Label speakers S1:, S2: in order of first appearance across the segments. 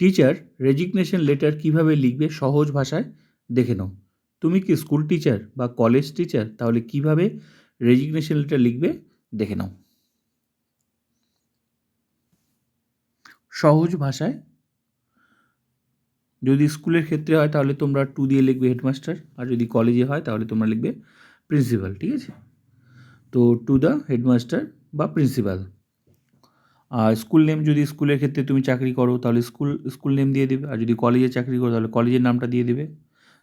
S1: Teacher resignation letter কীভাবে লিখবে সহজ ভাষায় দেখে নাও। তুমি কি স্কুল টিচার বা কলেজ টিচার? তাহলে কীভাবে রেজিগনেশন লেটার লিখবে দেখে নাও। সহজ ভাষায়, যদি স্কুলের ক্ষেত্রে হয় তাহলে তোমরা টু দিয়ে লিখবে হেডমাস্টার, আর যদি কলেজে হয় তাহলে তোমরা লিখবে প্রিন্সিপাল। ঠিক আছে, তো টু দ্য হেডমাস্টার বা প্রিন্সিপাল। আর স্কুল নেম, যদি স্কুলের ক্ষেত্রে তুমি চাকরি করো তাহলে স্কুল নেম দিয়ে দেবে, আর যদি কলেজে চাকরি করো তাহলে কলেজের নামটা দিয়ে দেবে।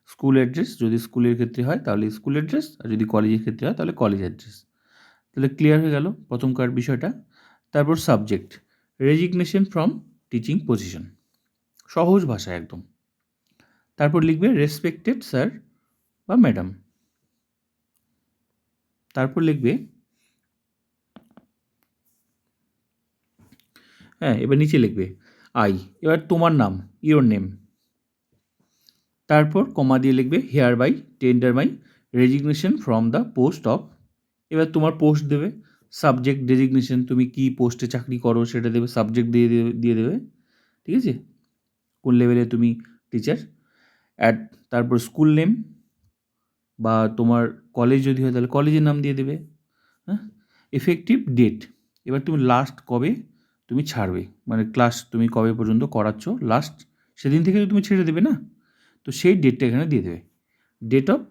S1: স্কুল অ্যাড্রেস, যদি স্কুলের ক্ষেত্রে হয় তাহলে স্কুল অ্যাড্রেস, আর যদি কলেজের ক্ষেত্রে হয় তাহলে কলেজ অ্যাড্রেস। তাহলে ক্লিয়ার হয়ে গেল প্রথমকার বিষয়টা। তারপর subject, resignation from teaching position, সহজ ভাষায় একদম। তারপর লিখবে রেসপেক্টেড স্যার বা ম্যাডাম। তারপর লিখবে, এবার নিচে লিখবে আই, এবার তোমার নাম, ইওর নেম। তারপর কমা দিয়ে লিখবে hereby tender my resignation from the post of, এবার তোমার পোস্ট দেবে, সাবজেক্ট ডেজিগনেশন, তুমি কি পোস্টে চাকরি করো সেটা দেবে, সাবজেক্ট দিয়ে দেবে। ঠিক আছে, কোন লেভেলে তুমি টিচার। তারপর স্কুল নেম, বা তোমার কলেজ যদি হয় তাহলে কলেজের নাম দিয়ে দেবে। হ্যাঁ, এফেক্টিভ ডেট, এবার তুমি লাস্ট কবে তুমি ছাড়বে, মানে ক্লাস তুমি কবে পর্যন্ত করাচ্ছ লাস্ট, সেদিন থেকে তুমি ছেড়ে দেবে না, তো সেই ডেটটা এখানে দিয়ে দেবে। Date of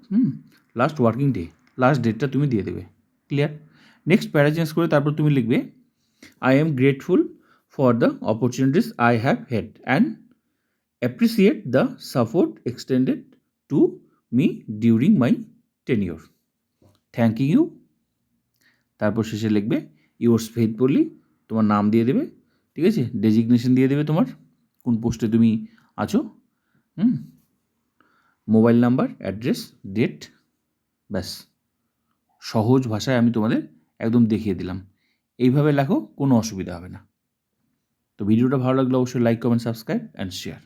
S1: last working day, last ডেটটা তুমি দিয়ে দেবে। ক্লিয়ার। নেক্সট প্যারা চেঞ্জ করে তারপর তুমি লিখবে I am grateful for the opportunities I have had and appreciate the support extended to me during my tenure, thank you. তারপর শেষে লিখবে ইয়োর্স ফেইথফুলি, তোমার নাম দিয়ে দেবে। ঠিক আছে, ডেজিগনেশন দিয়ে দেবে, তোমার কোন পোস্টে তুমি আছো, মোবাইল নাম্বার, অ্যাড্রেস, ডেট, ব্যাস। সহজ ভাষায় আমি তোমাদের একদম দেখিয়ে দিলাম, এইভাবে লেখো, কোনো অসুবিধা হবে না। তো ভিডিওটা ভালো লাগলে অবশ্যই like, comment, subscribe and share.